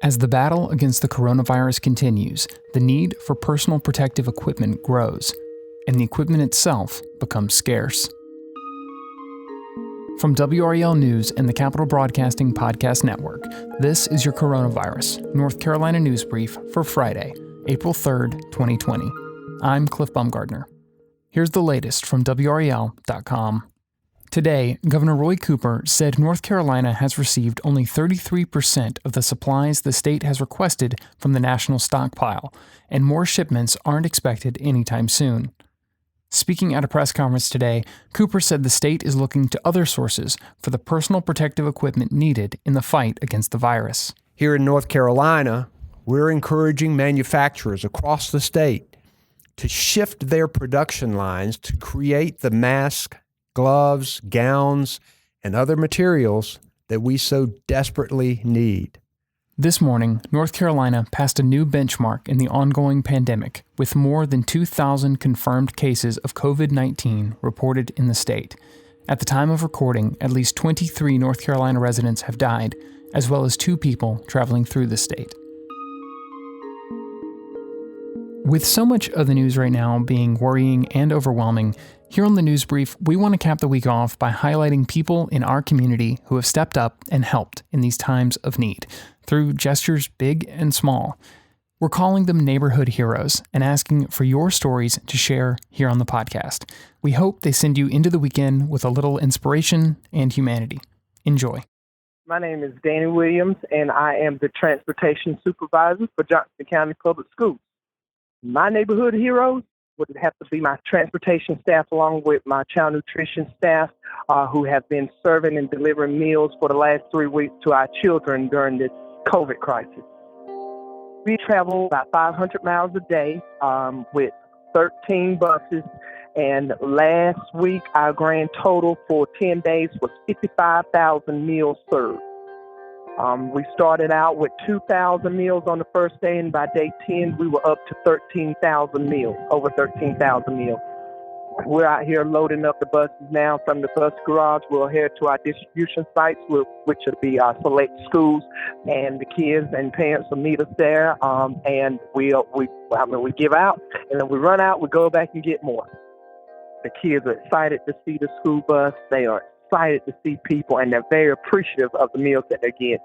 As the battle against the coronavirus continues, the need for personal protective equipment grows, and the equipment itself becomes scarce. From WREL News and the Capital Broadcasting Podcast Network, this is your Coronavirus, North Carolina News Brief for Friday, April 3rd, 2020. I'm Cliff Baumgardner. Here's the latest from WREL.com. Today, Governor Roy Cooper said North Carolina has received only 33% of the supplies the state has requested from the national stockpile, and more shipments aren't expected anytime soon. Speaking at a press conference today, Cooper said the state is looking to other sources for the personal protective equipment needed in the fight against the virus. Here in North Carolina, we're encouraging manufacturers across the state to shift their production lines to create the mask, gloves, gowns, and other materials that we so desperately need. This morning, North Carolina passed a new benchmark in the ongoing pandemic, with more than 2,000 confirmed cases of COVID-19 reported in the state. At the time of recording, at least 23 North Carolina residents have died, as well as 2 people traveling through the state. With so much of the news right now being worrying and overwhelming, here on the News Brief, we want to cap the week off by highlighting people in our community who have stepped up and helped in these times of need, through gestures big and small. We're calling them neighborhood heroes and asking for your stories to share here on the podcast. We hope they send you into the weekend with a little inspiration and humanity. Enjoy. My name is Danny Williams, and I am the transportation supervisor for Johnson County Public Schools. My neighborhood heroes would have to be my transportation staff, along with my child nutrition staff, who have been serving and delivering meals for the last 3 weeks to our children during this COVID crisis. We travel about 500 miles a day with 13 buses, and last week our grand total for 10 days was 55,000 meals served. We started out with 2,000 meals on the first day, and by day 10, we were up to 13,000 meals, over 13,000 meals. We're out here loading up the buses now from the bus garage. We'll head to our distribution sites, which will be our select schools, and the kids and parents will meet us there. And we give out, and then we run out, we go back and get more. The kids are excited to see the school bus. They are excited to see people, and they're very appreciative of the meals that they get.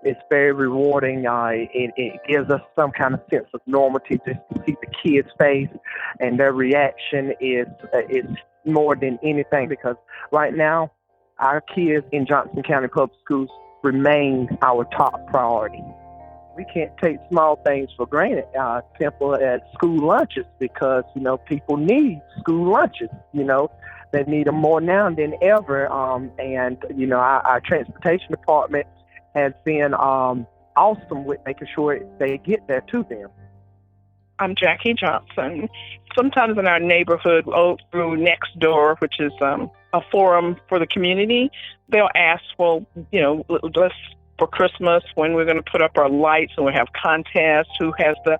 It's very rewarding. It gives us some kind of sense of normality just to see the kids' face, and their reaction is more than anything, because right now our kids in Johnson County Public Schools remain our top priority. We can't take small things for granted, simple as school lunches, because, people need school lunches, They need them more now than ever. And our transportation department has been awesome with making sure they get there to them. I'm Jackie Johnson. Sometimes in our neighborhood, through Nextdoor, which is a forum for the community, they'll ask, let's for Christmas, when we're going to put up our lights, and we have contests, who has the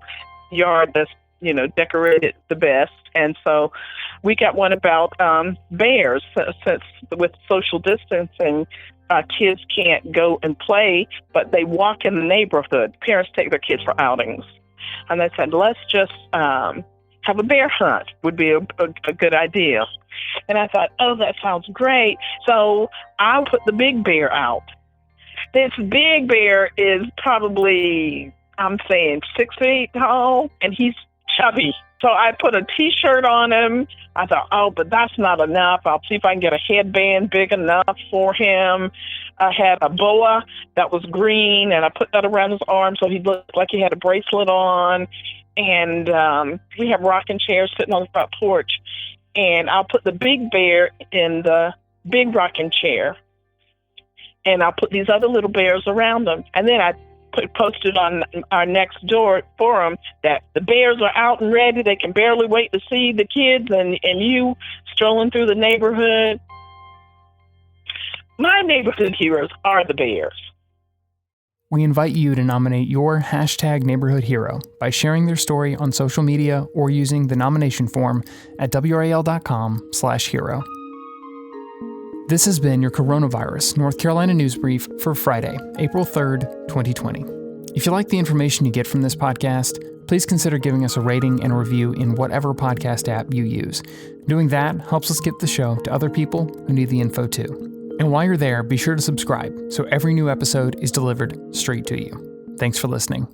yard that's decorated the best. And so we got one about bears. Since with social distancing, kids can't go and play, but they walk in the neighborhood. Parents take their kids for outings. And they said, let's just have a bear hunt would be a good idea. And I thought, that sounds great. So I'll put the big bear out. This big bear is probably, 6 feet tall, and he's chubby. So I put a T-shirt on him. I thought, but that's not enough. I'll see if I can get a headband big enough for him. I had a boa that was green, and I put that around his arm so he looked like he had a bracelet on. And we have rocking chairs sitting on the front porch. And I'll put the big bear in the big rocking chair. And I'll put these other little bears around them. And then I posted on our Nextdoor forum that the bears are out and ready. They can barely wait to see the kids and you strolling through the neighborhood. My neighborhood heroes are the bears. We invite you to nominate your #neighborhood hero by sharing their story on social media or using the nomination form at WRAL.com/hero. This has been your Coronavirus North Carolina News Brief for Friday, April 3rd, 2020. If you like the information you get from this podcast, please consider giving us a rating and a review in whatever podcast app you use. Doing that helps us get the show to other people who need the info too. And while you're there, be sure to subscribe so every new episode is delivered straight to you. Thanks for listening.